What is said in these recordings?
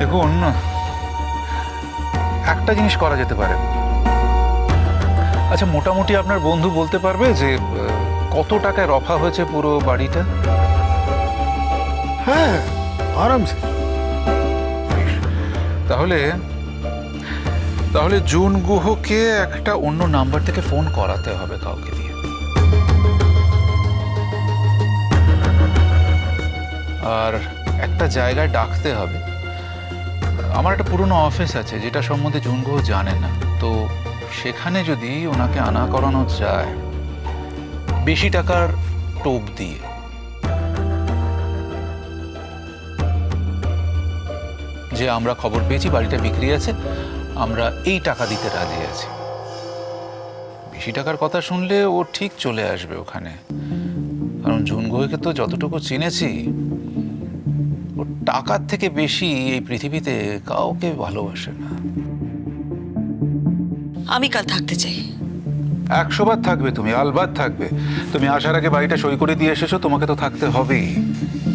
দেখুন, একটা জিনিস করা যেতে পারে। আচ্ছা, মোটামুটি আপনার বন্ধু বলতে পারবে যে কত টাকায় রফা হয়েছে পুরো বাড়িটা? হ্যাঁ, আরামসে। তাহলে তাহলে জুন গুহকে একটা অন্য নাম্বার থেকে ফোন করাতে হবে কাউকে দিয়ে। আর একটা জায়গায় ডাকতে হবে। আমার একটা পুরনো অফিস আছে যেটা সম্বন্ধে জুন গুহ জানে না, তো সেখানে যদি ওনাকে আনা করানো যায় বেশি টাকার টোপ দিয়ে, যে আমরা খবর পেয়েছি বাড়িটা বিক্রি আছে, আমরা এই টাকা দিতে রাজি আছি। বেশি টাকার কথা শুনলে ও ঠিক চলে আসবে ওখানে, কারণ জুন গুহকে তো যতটুকু চিনেছি, ও টাকার থেকে বেশি এই পৃথিবীতে কাউকে ভালোবাসে না। আমি কাল থাকতে চাই। 100 বার থাকবে তুমি, আলবাত থাকবে। তুমি আসার আগে বাড়িটা সই করে দিয়ে এসেছো, তোমাকে তো থাকতে হবেই।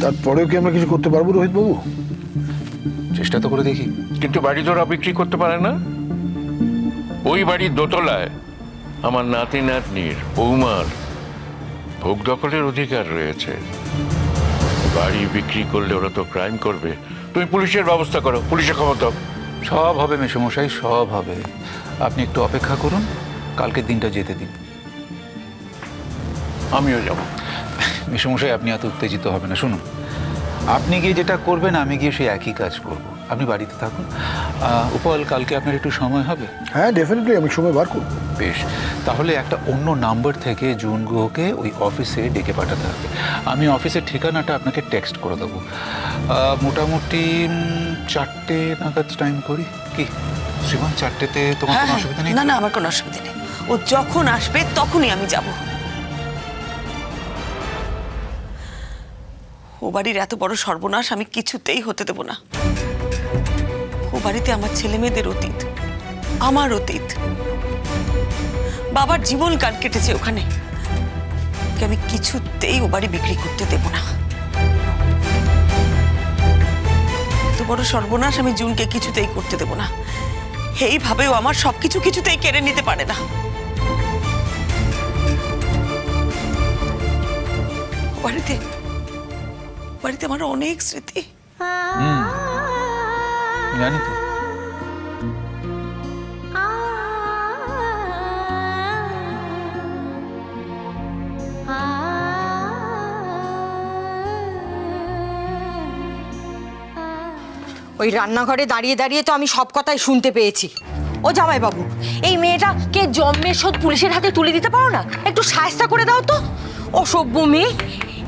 তারপরেও কি আমরা কিছু করতে পারবো রোহিত বাবু? চেষ্টা তো করে দেখি। কিন্তু বাড়ি তোরা বিক্রি করতে পারে না। ওই বাড়ির দোতলায় আমার নাতি নাতনির বৌমার ভোগ দখলের অধিকার রয়েছে। বাড়ি বিক্রি করলে ওরা তো ক্রাইম করবে। তুমি পুলিশের ব্যবস্থা করো, পুলিশে খবর দাও। সব হবে মেসোমশাই, সব হবে। আপনি একটু অপেক্ষা করুন, কালকে দিনটা যেতে দিন। আমিও যাব। মেসোমশাই, আপনি এত উত্তেজিত হবে না। শুনুন, আপনি গিয়ে যেটা করবেন আমি গিয়ে সেই একই কাজ করব। আপনি বাড়িতে থাকুন। উপল, কালকে আপনার একটু সময় হবে? হ্যাঁ, ডেফিনেটলি আমি সময় বার করবো। বেশ, তাহলে একটা অন্য নাম্বার থেকে জুন গুহকে ওই অফিসে ডেকে পাঠাতে হবে। আমি অফিসের ঠিকানাটা আপনাকে টেক্সট করে দেবো। মোটামুটি 4টে নাগাদ টাইম করি কি শ্রীমান? 4টেতে তোমার কোনো অসুবিধা নেই? না না, আমার কোনো অসুবিধা নেই। ও যখন আসবে তখনই আমি যাব। ও বাড়ির এত বড় সর্বনাশ আমি কিছুতেই হতে দেব না। ও বাড়িতে আমার ছেলে মেয়েদের অতীত, আমার অতীত, বাবার জীবন কাল কেটেছে ওখানে। আমি কিছুতেই ও বাড়ি বিক্রি করতে দেব না। এত বড় সর্বনাশ আমি জুনকে কিছুতেই করতে দেব না। এইভাবেও আমার সবকিছু কিছুতেই কেড়ে নিতে পারে না। বাড়িতে বাড়িতে আমার অনেক স্মৃতি। জানি তো। ওই রান্নাঘরে দাঁড়িয়ে দাঁড়িয়ে তো আমি সব কথাই শুনতে পেয়েছি। ও জামাইবাবু, এই মেয়েটাকে জন্মের শোধ পুলিশের হাতে তুলে দিতে পারো না? একটু সাহায্য করে দাও তো। অসভ্য মেয়ে।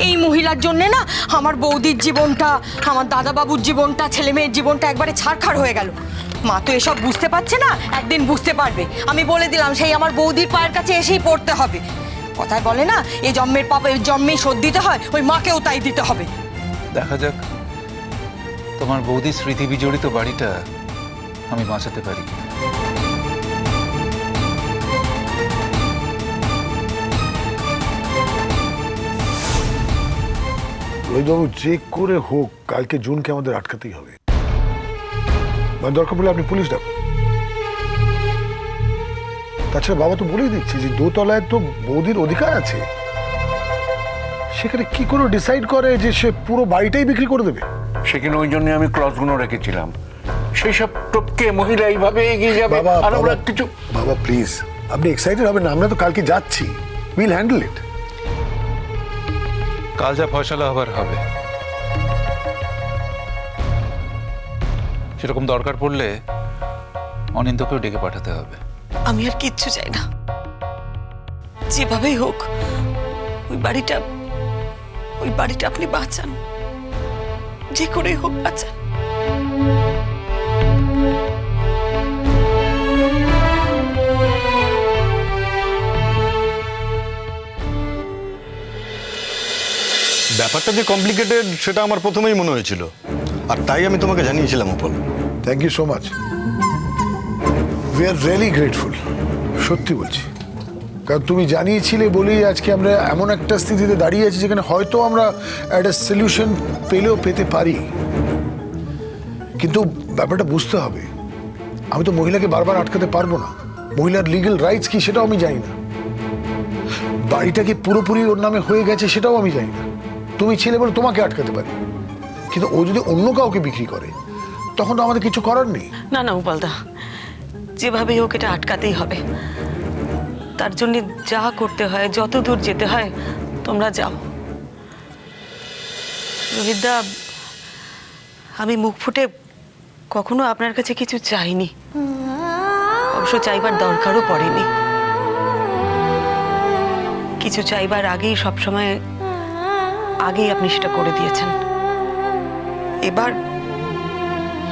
এই মহিলার জন্যে না আমার বৌদির জীবনটা, আমার দাদাবাবুর জীবনটা, ছেলে মেয়ের জীবনটা একবারে ছারখার হয়ে গেল। মা তো এসব বুঝতে পারছে না, একদিন বুঝতে পারবে। আমি বলে দিলাম সেই আমার বৌদির পায়ের কাছে এসেই পড়তে হবে। কথায় বলে না, এই জন্মের পাপ এই জন্মেই শোধ দিতে হয়, ওই মাকেও তাই দিতে হবে। দেখা যাক তোমার বৌদির স্মৃতি বিজড়িত বাড়িটা আমি বাঁচাতে পারি কিনা। রোহিতবাবু, যে করে হোক কালকে জুনকে আমাদের আটকাতেই হবে। মানে দরকার পড়লে আপনি পুলিশ ডাকুন। তাছাড়া বাবা তো বলেই দিচ্ছে যে দোতলায় তো বৌদির অধিকার আছে। সেখানে কি করে ডিসাইড করে যে সে পুরো বাড়িটাই বিক্রি করে দেবে? সেখানে ওই জন্য আমি ক্লজগুলো রেখেছিলাম। সেই সব টপকে মহিলা এইভাবে এগিয়ে যাবে। বাবা আর আমরা বাবা, কিছু বাবা প্লিজ, আপনি এক্সাইটেড হবেন না। আমরা তো কালকে যাচ্ছি, উইল হ্যান্ডেল ইট। কাল যা ফয়সালা হবার হবে। সেরকম দরকার পড়লে অনিন্দকেও ডেকে পাঠাতে হবে। আমি আর কিচ্ছু চাই না। যেভাবেই হোক ওই বাড়িটা আপনি বাঁচান, যে করেই হোক বাঁচান। ব্যাপারটা যে কমপ্লিকেটেড সেটা আমার প্রথমেই মনে হয়েছিল, আর তাই আমি তোমাকে জানিয়েছিলাম Upal. Thank you so much. We are really grateful, সত্যি বলছি। কারণ তুমি জানিয়েছিলে বলেই আজকে আমরা এমন একটা স্থিতিতে দাঁড়িয়ে আছি যেখানে হয়তো আমরা একটা সলিউশন পেলেও পেতে পারি। কিন্তু ব্যাপারটা বুঝতে হবে, আমি তো মহিলাকে বারবার আটকাতে পারবো না। মহিলার লিগ্যাল রাইটস কি সেটাও আমি জানি না। বাড়িটা কি পুরোপুরি ওর নামে হয়ে গেছে সেটাও আমি জানি না। তুমি ছেলে বলে তোমাকে আটকাতে পারি, কিন্তু ও যদি অন্য কাউকে বিক্রি করে তখন তো আমাদের কিছু করার নেই। না না উপালদা, যেভাবেই হোক এটা আটকাতেই হবে। তার জন্য যা করতে হয়, যত দূর যেতে হয় তোমরা যাও। রোহিতদা, আমি মুখ ফুটে কখনো আপনার কাছে কিছু চাইনি, অবশ্য চাইবার দরকারও পড়েনি। কিছু চাইবার আগেই সবসময় আগেই আপনি সেটা করে দিয়েছেন। এবার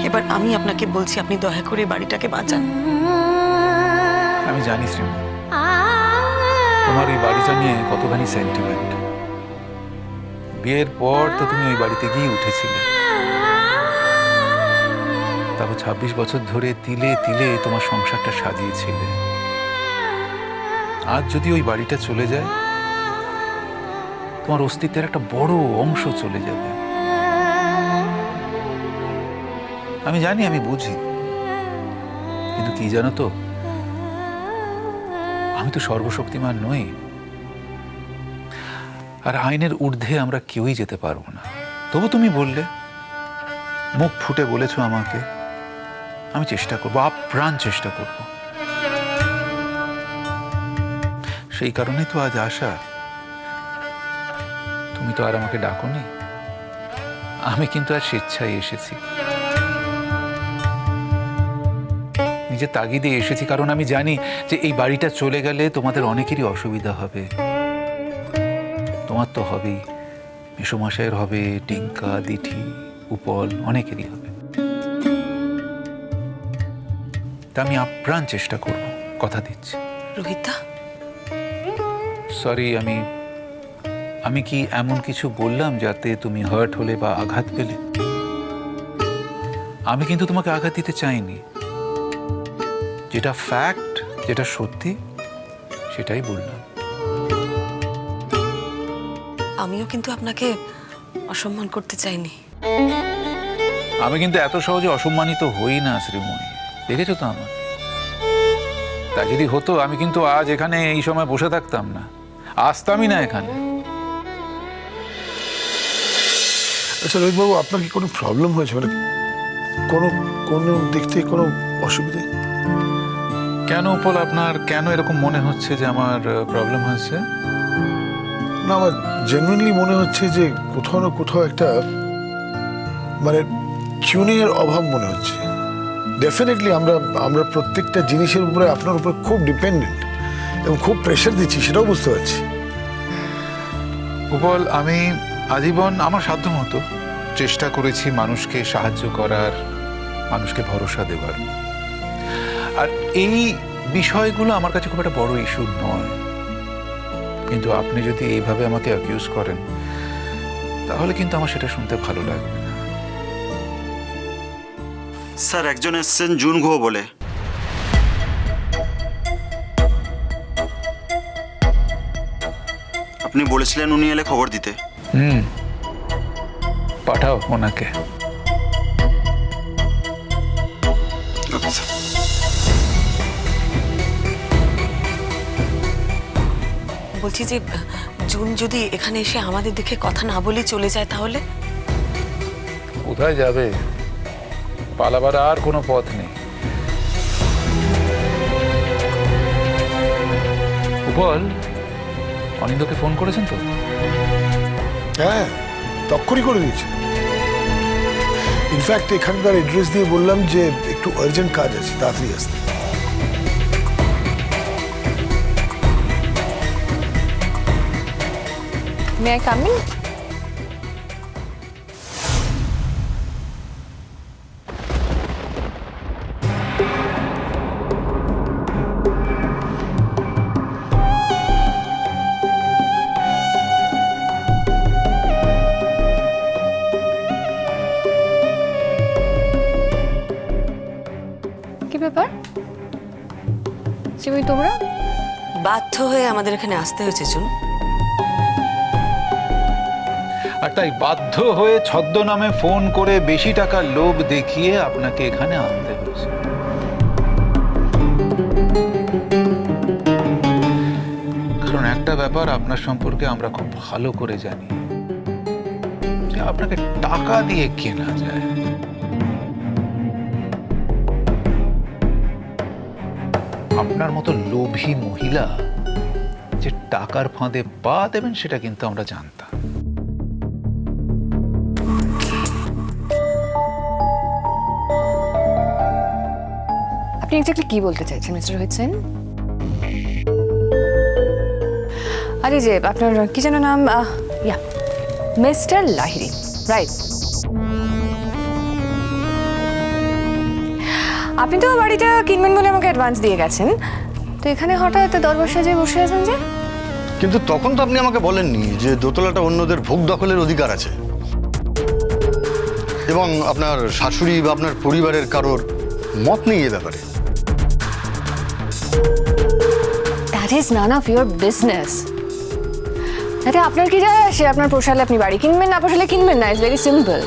এবার আমি আপনাকে বলছি, আপনি দয়া করে বাড়িটাকে বাঁচান। আমি জানি শ্রীময়, তোমার এই বাড়িটা নিয়ে কতখানি সেন্টিমেন্ট। বিয়ের পর তো তুমি ওই বাড়িতে গিয়ে উঠেছিলে, তারপর 26 বছর ধরে তিলে তিলে তোমার সংসারটা সাজিয়েছিলে। আজ যদি ওই বাড়িটা চলে যায়, তোমার অস্তিত্বের একটা বড় অংশ চলে যাবে। আমি জানি, আমি বুঝি, কিন্তু কি জানো তো, আমি তো সর্বশক্তিমান নই, আর আইনের ঊর্ধ্বে আমরা কেউই যেতে পারবো না। তবু তুমি বললে, মুখ ফুটে বলেছো আমাকে, আমি চেষ্টা করবো, আপ্রাণ চেষ্টা করব। সেই কারণেই তো আজ আসা। তুমি তো আর আমাকে ডাকোনি, আমি কিন্তু আর স্বেচ্ছায় এসেছি, নিজের তাগিদে এসেছি। কারণ আমি জানি যে এই বাড়িটা চলে গেলে তোমাদের অনেকেরই অসুবিধা হবে। তোমার তো হবেই, মেসোমশাইয়ের হবে, টিঙ্কা, দিঠি, উপল, অনেকেরই হবে। তা আমি আপ্রাণ চেষ্টা করব, কথা দিচ্ছি। রোহিতদা, সরি, আমি কি এমন কিছু বললাম যাতে তুমি হার্ট হলে বা আঘাত পেলে? আমি কিন্তু তোমাকে আঘাত দিতে চাইনি। যেটা ফ্যাক্ট, যেটা সত্যি, সেটাই বললাম। আমিও কিন্তু আপনাকে অসম্মান করতে চাইনি। আমি কিন্তু এত সহজে অসম্মানিত হই না শ্রীময়ী, দেখেছো তো আমাকে। তা যদি হতো, আমি কিন্তু আজ এখানে এই সময় বসে থাকতাম না, আসতামই না এখানে। আচ্ছা রোহিতবাবু, আপনার কি কোনো প্রবলেম হয়েছে? মানে কোনো কোনো দিক থেকে কোনো অসুবিধে? কেন উপল, আপনার কেন এরকম মনে হচ্ছে যে আমার প্রবলেম হয়েছে? না, আমার জেনুইনলি মনে হচ্ছে যে কোথাও না কোথাও একটা মানে টিউনিংয়ের অভাব মনে হচ্ছে। ডেফিনেটলি আমরা প্রত্যেকটা জিনিসের উপরে আপনার উপরে খুব ডিপেন্ডেন্ট এবং খুব প্রেশার দিচ্ছি, সেটাও বুঝতে পারছি। উপল, আমি আজীবন আমার সাধ্যমতো চেষ্টা করেছি মানুষকে সাহায্য করার, মানুষকে ভরসা দেওয়ার। আর এই বিষয়গুলো আমার কাছে খুব একটা বড় ইস্যু নয়, কিন্তু আপনি যদি এইভাবে আমাকে অ্যাকিউজ করেন, তাহলে কিন্তু আমার সেটা শুনতে ভালো লাগবে না। স্যার, একজন এসছেন জুন ঘো বলে। আপনি বলেছিলেন উনি এলে খবর দিতে। পাঠাও ওনাকে। Okay sir. বলছি যে জুন যদি এখানে এসে আমাদের দেখে কথা না বলে চলে যায়, তাহলে? কোথায় যাবে? পালাবার আর কোনো পথ নেই। উপল, অনিন্দকে ফোন করেছেন তো? হ্যাঁ, তক্ষুনি করে দিয়েছে। ইনফ্যাক্ট এখানকার অ্যাড্রেস দিয়ে বললাম যে একটু আর্জেন্ট কাজ আছে, তাড়াতাড়ি আসতে। May I come in? কি ব্যাপার? চিমি, তোমরা? বাধ্য হয়ে আমাদের এখানে আসতে হয়েছে জুন। আর তাই বাধ্য হয়ে ছদ্মনামে ফোন করে বেশি টাকার লোভ দেখিয়ে আপনাকে এখানে আনতে হয়েছে। কারণ একটা ব্যাপার আপনার সম্পর্কে আমরা খুব ভালো করে জানি, যে আপনাকে টাকা দিয়ে কেনা যায়। আপনার মতো লোভী মহিলা যে টাকার ফাঁদে পা দেবেন সেটা কিন্তু আমরা জানতাম। আপনি এক্স্যাক্টলি কি বলতে চাইছেন মিস্টার রোহিত সেন? আরে যে আপনার কি যেন নাম, ইয়া মিস্টার লাহিড়ী, রাইট? আপনি তো বাড়িটা কিনবেন বলে আমাকে অ্যাডভান্স দিয়ে গেছেন, তো এখানে হঠাৎ দরবার সাজিয়ে বসে আছেন যে? কিন্তু তখন তো আপনি আমাকে বলেননি যে দোতলাটা অন্যদের ভোগ দখলের অধিকার আছে, এবং আপনার শাশুড়ি বা আপনার পরিবারের কারোর মত নেই এ ব্যাপারে। That is none of your business. তাতে আপনার কি যায় আসে? আপনার পোষালে আপনি বাড়ি কিনবেন, না পোষালে কিনবেন না। It's very simple.